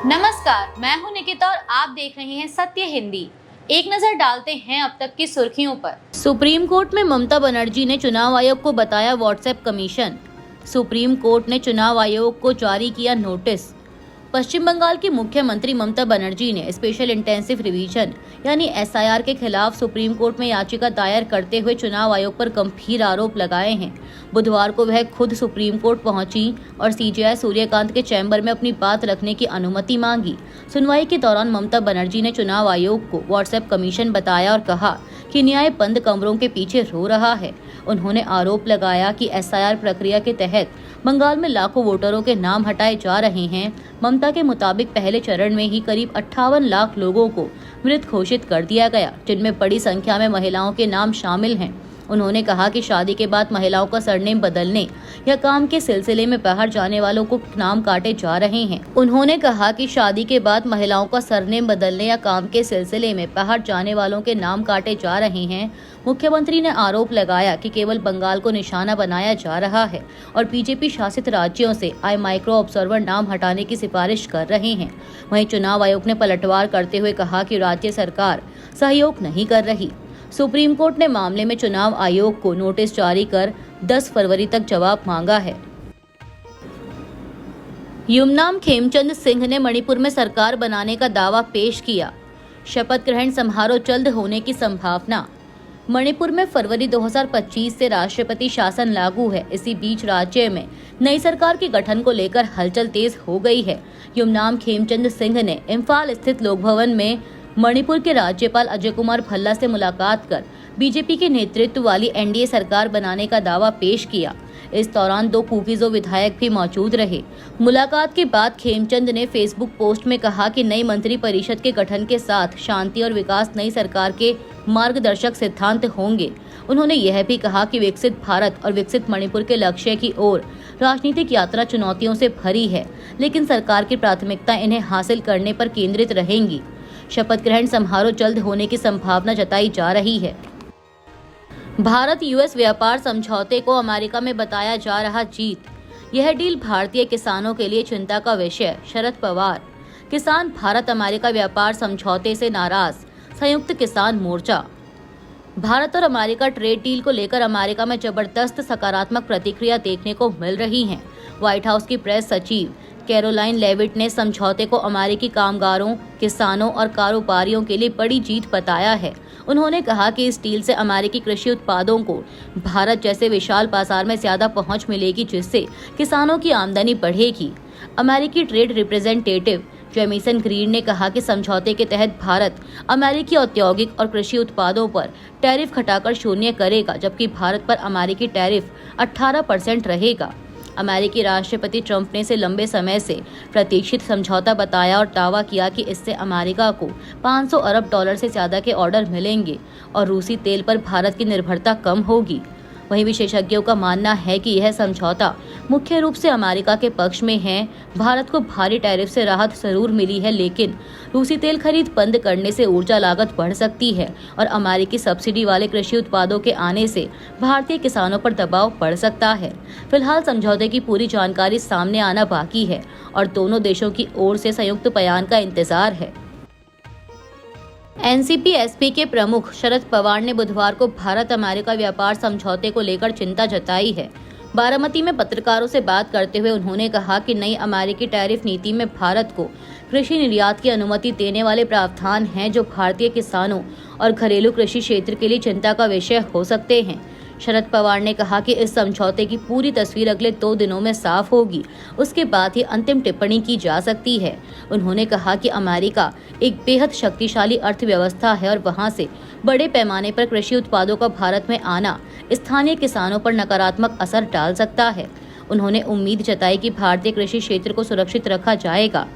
नमस्कार, मैं हूं निकिता और आप देख रहे हैं सत्य हिंदी। एक नजर डालते हैं अब तक की सुर्खियों पर। सुप्रीम कोर्ट में ममता बनर्जी ने चुनाव आयोग को बताया व्हाट्सएप कमीशन। सुप्रीम कोर्ट ने चुनाव आयोग को जारी किया नोटिस। पश्चिम बंगाल की मुख्यमंत्री ममता बनर्जी ने स्पेशल इंटेंसिव रिवीजन यानी एसआईआर के खिलाफ सुप्रीम कोर्ट में याचिका दायर करते हुए चुनाव आयोग पर गंभीर आरोप लगाए हैं। बुधवार को वह खुद सुप्रीम कोर्ट पहुंची और सीजेआई सूर्यकांत के चैम्बर में अपनी बात रखने की अनुमति मांगी। सुनवाई के दौरान ममता बनर्जी ने चुनाव आयोग को व्हाट्सएप कमीशन बताया और कहा कि न्याय बंद कमरों के पीछे रो रहा है। उन्होंने आरोप लगाया कि एसआईआर प्रक्रिया के तहत बंगाल में लाखों वोटरों के नाम हटाए जा रहे हैं। ममता के मुताबिक पहले चरण में ही करीब 58 लाख लोगों को मृत घोषित कर दिया गया, जिनमें बड़ी संख्या में महिलाओं के नाम शामिल हैं। उन्होंने कहा कि शादी के बाद महिलाओं का सरनेम बदलने या काम के सिलसिले में बाहर जाने वालों को नाम काटे जा रहे हैं। उन्होंने कहा कि शादी के बाद महिलाओं का सरनेम बदलने या काम के सिलसिले में बाहर जाने वालों के नाम काटे जा रहे हैं। मुख्यमंत्री ने आरोप लगाया कि केवल बंगाल को निशाना बनाया जा रहा है और बीजेपी शासित राज्यों से आई माइक्रो ऑब्जर्वर नाम हटाने की सिफारिश कर रहे हैं। वहीं चुनाव आयोग ने पलटवार करते हुए कहा कि राज्य सरकार सहयोग नहीं कर रही। सुप्रीम कोर्ट ने मामले में चुनाव आयोग को नोटिस जारी कर 10 फरवरी तक जवाब मांगा है। युमनाम खेमचंद सिंह ने मणिपुर में सरकार बनाने का दावा पेश किया। शपथ ग्रहण समारोह जल्द होने की संभावना। मणिपुर में फरवरी 2025 से राष्ट्रपति शासन लागू है। इसी बीच राज्य में नई सरकार के गठन को लेकर हलचल तेज हो गई है। युमनाम खेमचंद सिंह ने इम्फाल स्थित लोक भवन में मणिपुर के राज्यपाल अजय कुमार भल्ला से मुलाकात कर बीजेपी के नेतृत्व वाली एनडीए सरकार बनाने का दावा पेश किया। इस दौरान 2 कुकीजो विधायक भी मौजूद रहे। मुलाकात के बाद खेमचंद ने फेसबुक पोस्ट में कहा कि नई मंत्री परिषद के गठन के साथ शांति और विकास नई सरकार के मार्गदर्शक सिद्धांत होंगे। उन्होंने यह भी कहा कि विकसित भारत और विकसित मणिपुर के लक्ष्य की ओर राजनीतिक यात्रा चुनौतियों से भरी है, लेकिन सरकार की प्राथमिकता इन्हें हासिल करने पर केंद्रित रहेंगी। शपथ ग्रहण समारोह जल्द होने की संभावना जताई जा रही है। भारत यूएस व्यापार समझौते को अमेरिका में बताया जा रहा जीत। यह डील भारतीय किसानों के लिए चिंता का विषय। शरद पवार। किसान भारत अमेरिका व्यापार समझौते से नाराज। संयुक्त किसान मोर्चा। भारत और अमेरिका ट्रेड डील को लेकर अमेरिका में जबरदस्त सकारात्मक प्रतिक्रिया देखने को मिल रही है। व्हाइट हाउस की प्रेस सचिव कैरोलाइन लेविट ने समझौते को अमेरिकी कामगारों, किसानों और कारोबारियों के लिए बड़ी जीत बताया है। उन्होंने कहा कि इस डील से अमेरिकी कृषि उत्पादों को भारत जैसे विशाल बाजार में ज्यादा पहुंच मिलेगी, जिससे किसानों की आमदनी बढ़ेगी। अमेरिकी ट्रेड रिप्रेजेंटेटिव जेमिसन ग्रीन ने कहा कि समझौते के तहत भारत अमेरिकी औद्योगिक और कृषि उत्पादों पर टैरिफ घटाकर 0 करेगा, जबकि भारत पर अमेरिकी टैरिफ 18% रहेगा। अमेरिकी राष्ट्रपति ट्रंप ने इसे लंबे समय से प्रतीक्षित समझौता बताया और दावा किया कि इससे अमेरिका को $500 अरब से ज्यादा के ऑर्डर मिलेंगे और रूसी तेल पर भारत की निर्भरता कम होगी। वहीं विशेषज्ञों का मानना है कि यह समझौता मुख्य रूप से अमेरिका के पक्ष में है। भारत को भारी टैरिफ से राहत जरूर मिली है, लेकिन रूसी तेल खरीद बंद करने से ऊर्जा लागत बढ़ सकती है और अमेरिकी सब्सिडी वाले कृषि उत्पादों के आने से भारतीय किसानों पर दबाव बढ़ सकता है। फिलहाल समझौते की पूरी जानकारी सामने आना बाकी है और दोनों देशों की ओर से संयुक्त बयान का इंतजार है। एनसीपी-एसपी के प्रमुख शरद पवार ने बुधवार को भारत अमेरिका व्यापार समझौते को लेकर चिंता जताई है। बारामती में पत्रकारों से बात करते हुए उन्होंने कहा कि नई अमेरिकी टैरिफ नीति में भारत को कृषि निर्यात की अनुमति देने वाले प्रावधान हैं, जो भारतीय किसानों और घरेलू कृषि क्षेत्र के लिए चिंता का विषय हो सकते हैं। शरद पवार ने कहा कि इस समझौते की पूरी तस्वीर अगले 2 दिनों में साफ होगी, उसके बाद ही अंतिम टिप्पणी की जा सकती है। उन्होंने कहा कि अमेरिका एक बेहद शक्तिशाली अर्थव्यवस्था है और वहां से बड़े पैमाने पर कृषि उत्पादों का भारत में आना स्थानीय किसानों पर नकारात्मक असर डाल सकता है। उन्होंने उम्मीद जताई कि भारतीय कृषि क्षेत्र को सुरक्षित रखा जाएगा।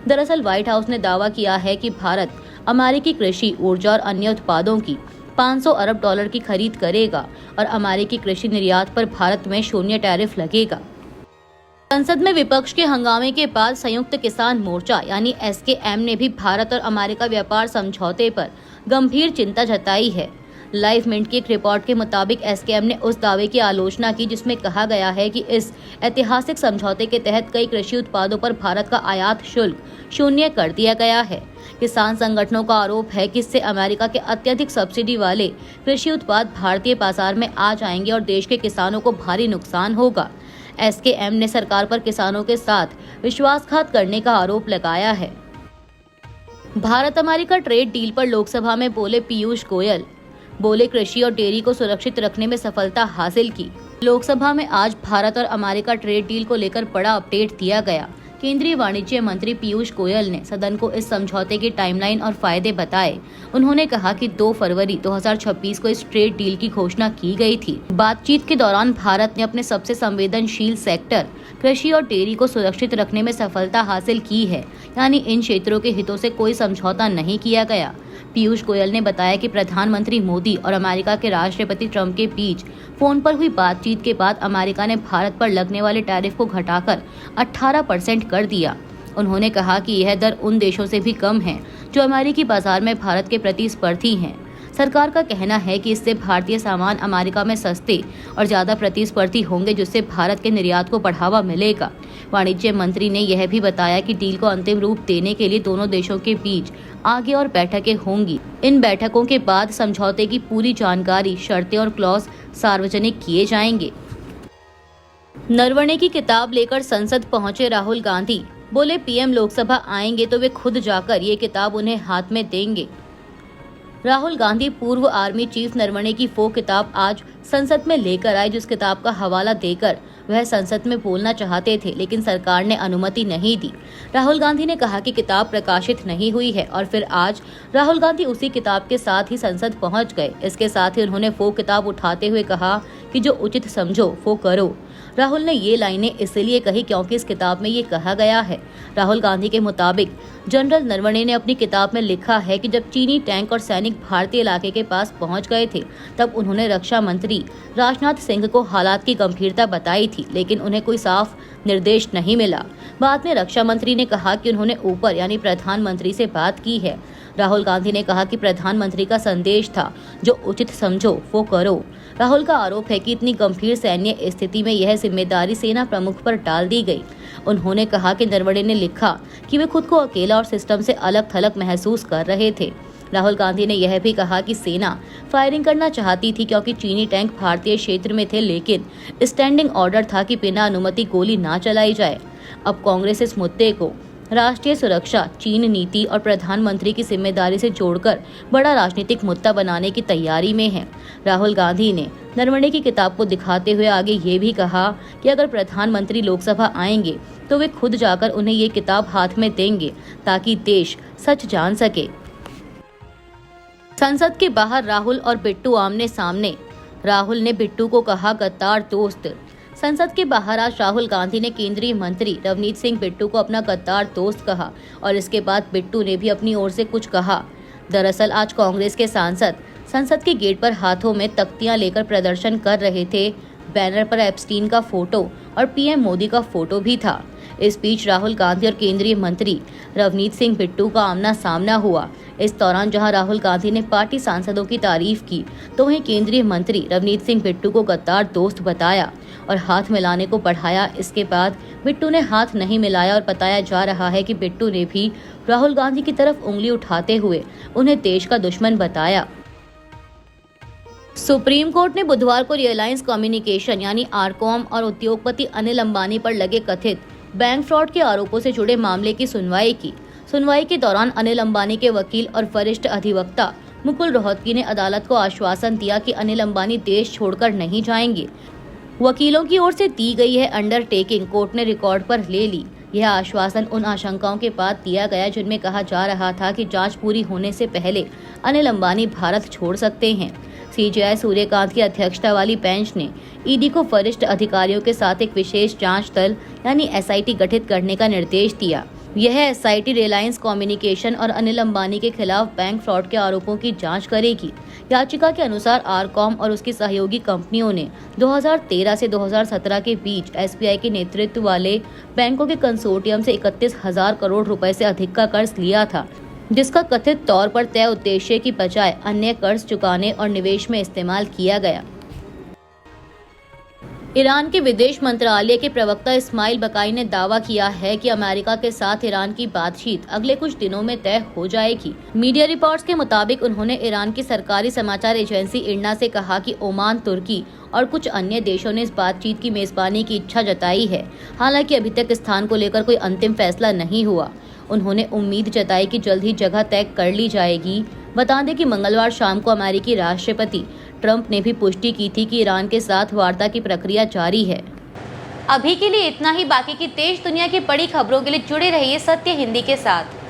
दरअसल व्हाइट हाउस ने दावा किया है कि भारत अमेरिकी कृषि, ऊर्जा और अन्य उत्पादों की $500 अरब की खरीद करेगा और अमेरिकी कृषि निर्यात पर भारत में 0 टैरिफ लगेगा। संसद में विपक्ष के हंगामे के बाद संयुक्त किसान मोर्चा यानी एसकेएम ने भी भारत और अमेरिका व्यापार समझौते पर गंभीर चिंता जताई है। लाइव मिनट की एक रिपोर्ट के मुताबिक एसकेएम ने उस दावे की आलोचना की जिसमें कहा गया है कि इस ऐतिहासिक समझौते के तहत कई कृषि उत्पादों पर भारत का आयात शुल्क शून्य कर दिया गया है। किसान संगठनों का आरोप है कि इससे अमेरिका के अत्यधिक सब्सिडी वाले कृषि उत्पाद भारतीय बाजार में आ जाएंगे और देश के किसानों को भारी नुकसान होगा। एसकेएम ने सरकार पर किसानों के साथ विश्वासघात करने का आरोप लगाया है। भारत अमेरिका ट्रेड डील पर लोकसभा में बोले पीयूष गोयल, बोले कृषि और डेयरी को सुरक्षित रखने में सफलता हासिल की। लोकसभा में आज भारत और अमेरिका ट्रेड डील को लेकर बड़ा अपडेट दिया गया। केंद्रीय वाणिज्य मंत्री पीयूष गोयल ने सदन को इस समझौते की टाइमलाइन और फायदे बताए। उन्होंने कहा कि 2 फरवरी 2026 को इस ट्रेड डील की घोषणा की गई थी। बातचीत के दौरान भारत ने अपने सबसे संवेदनशील सेक्टर कृषि और डेयरी को सुरक्षित रखने में सफलता हासिल की है, यानी इन क्षेत्रों के हितों से कोई समझौता नहीं किया गया। पीयूष गोयल ने बताया कि प्रधानमंत्री मोदी और अमेरिका के राष्ट्रपति ट्रंप के बीच फोन पर हुई बातचीत के बाद अमेरिका ने भारत पर लगने वाले टैरिफ को घटाकर 18% कर दिया। उन्होंने कहा कि यह दर उन देशों से भी कम है जो अमेरिकी बाजार में भारत के प्रतिस्पर्धी हैं। सरकार का कहना है कि इससे भारतीय सामान अमेरिका में सस्ते और ज्यादा प्रतिस्पर्धी होंगे, जिससे भारत के निर्यात को बढ़ावा मिलेगा। वाणिज्य मंत्री ने यह भी बताया कि डील को अंतिम रूप देने के लिए दोनों देशों के बीच आगे और बैठकें होंगी। इन बैठकों के बाद समझौते की पूरी जानकारी, शर्तें और क्लॉज सार्वजनिक किए जाएंगे। नरवणे की किताब लेकर संसद पहुंचे राहुल गांधी, बोले पीएम लोकसभा आएंगे तो वे खुद जाकर ये किताब उन्हें हाथ में देंगे। राहुल गांधी पूर्व आर्मी चीफ नरवणे की वो किताब आज संसद में लेकर आए, जिस किताब का हवाला देकर वह संसद में बोलना चाहते थे, लेकिन सरकार ने अनुमति नहीं दी। राहुल गांधी ने कहा कि किताब प्रकाशित नहीं हुई है और फिर आज राहुल गांधी उसी किताब के साथ ही संसद पहुंच गए। इसके साथ ही उन्होंने वो किताब उठाते हुए कहा कि जो उचित समझो वो करो। राहुल ने ये लाइनें इसलिए कही क्योंकि इस किताब में ये कहा गया है। राहुल गांधी के मुताबिक जनरल नरवणे ने अपनी किताब में लिखा है कि जब चीनी टैंक और सैनिक भारतीय इलाके के पास पहुंच गए थे, तब उन्होंने रक्षा मंत्री राजनाथ सिंह को हालात की गंभीरता बताई थी, लेकिन उन्हें कोई साफ निर्देश नहीं मिला। बाद में रक्षा मंत्री ने कहा कि उन्होंने ऊपर यानी प्रधानमंत्री से बात की है। राहुल गांधी ने कहा कि प्रधानमंत्री का संदेश था, जो उचित समझो वो करो। राहुल का आरोप है कि इतनी गंभीर सैन्य स्थिति में यह जिम्मेदारी सेना प्रमुख पर डाल दी गई। उन्होंने कहा कि नरवणे ने लिखा कि वे खुद को अकेला और सिस्टम से अलग थलग महसूस कर रहे थे। राहुल गांधी ने यह भी कहा कि सेना फायरिंग करना चाहती थी क्योंकि चीनी टैंक भारतीय क्षेत्र में थे, लेकिन स्टैंडिंग ऑर्डर था कि बिना अनुमति गोली ना चलाई जाए। अब कांग्रेस इस मुद्दे को राष्ट्रीय सुरक्षा, चीन नीति और प्रधानमंत्री की जिम्मेदारी से जोड़कर बड़ा राजनीतिक मुद्दा बनाने की तैयारी में है। राहुल गांधी ने नरवणे की किताब को दिखाते हुए आगे ये भी कहा कि अगर प्रधानमंत्री लोकसभा आएंगे तो वे खुद जाकर उन्हें ये किताब हाथ में देंगे ताकि देश सच जान सके। संसद के बाहर राहुल और बिट्टू आमने सामने। राहुल ने बिट्टू को कहा गद्दार दोस्त। संसद के बाहर आज राहुल गांधी ने केंद्रीय मंत्री रवनीत सिंह बिट्टू को अपना गद्दार दोस्त कहा और इसके बाद बिट्टू ने भी अपनी ओर से कुछ कहा। दरअसल आज कांग्रेस के सांसद संसद के गेट पर हाथों में तख्तियां लेकर प्रदर्शन कर रहे थे। बैनर पर एप्स्टीन का फोटो और पीएम मोदी का फोटो भी था। इस बीच राहुल गांधी और केंद्रीय मंत्री रवनीत सिंह बिट्टू का आमना सामना हुआ। इस दौरान जहां राहुल गांधी ने पार्टी सांसदों की तारीफ की, तो वहीं केंद्रीय मंत्री रवनीत सिंह बिट्टू को गद्दार दोस्त बताया और हाथ मिलाने को बढ़ाया। इसके बाद बिट्टू ने हाथ नहीं मिलाया और बताया जा रहा है कि बिट्टू ने भी राहुल गांधी की तरफ उंगली उठाते हुए उन्हें देश का दुश्मन बताया। सुप्रीम कोर्ट ने बुधवार को रिलायंस कम्युनिकेशन यानी आरकॉम और उद्योगपति अनिल अंबानी पर लगे कथित बैंक फ्रॉड के आरोपों से जुड़े मामले की सुनवाई की। सुनवाई के दौरान अनिल अंबानी के वकील और वरिष्ठ अधिवक्ता मुकुल रोहतगी ने अदालत को आश्वासन दिया कि अनिल अंबानी देश छोड़कर नहीं जाएंगे। वकीलों की ओर से दी गई है अंडरटेकिंग कोर्ट ने रिकॉर्ड पर ले ली। यह आश्वासन उन आशंकाओं के बाद दिया गया जिनमें कहा जा रहा था कि जांच पूरी होने से पहले अनिल अंबानी भारत छोड़ सकते हैं। सीजेआई सूर्यकांत की अध्यक्षता वाली बेंच ने ईडी को वरिष्ठ अधिकारियों के साथ एक विशेष जांच दल यानी एसआईटी गठित करने का निर्देश दिया। यह एसआईटी रिलायंस कम्युनिकेशन और अनिल अंबानी के खिलाफ बैंक फ्रॉड के आरोपों की जांच करेगी। याचिका के अनुसार आरकॉम और उसकी सहयोगी कंपनियों ने 2013 से 2017 के बीच एसबीआई के नेतृत्व वाले बैंकों के कंसोर्टियम से 31,000 करोड़ रुपए से अधिक का कर्ज लिया था। जिसका कथित तौर पर तय उद्देश्य की बजाय अन्य कर्ज चुकाने और निवेश में इस्तेमाल किया गया। ईरान के विदेश मंत्रालय के प्रवक्ता इस्माइल बकाई ने दावा किया है कि अमेरिका के साथ ईरान की बातचीत अगले कुछ दिनों में तय हो जाएगी। मीडिया रिपोर्ट्स के मुताबिक उन्होंने ईरान की सरकारी समाचार एजेंसी इरना से कहा कि ओमान, तुर्की और कुछ अन्य देशों ने इस बातचीत की मेजबानी की इच्छा जताई है। हालांकि अभी तक स्थान को लेकर कोई अंतिम फैसला नहीं हुआ। उन्होंने उम्मीद जताई कि जल्द ही जगह तय कर ली जाएगी। बता दें कि मंगलवार शाम को अमेरिकी राष्ट्रपति ट्रंप ने भी पुष्टि की थी कि ईरान के साथ वार्ता की प्रक्रिया जारी है। अभी के लिए इतना ही। बाकी की देश दुनिया की बड़ी खबरों के लिए जुड़े रहिए सत्य हिंदी के साथ।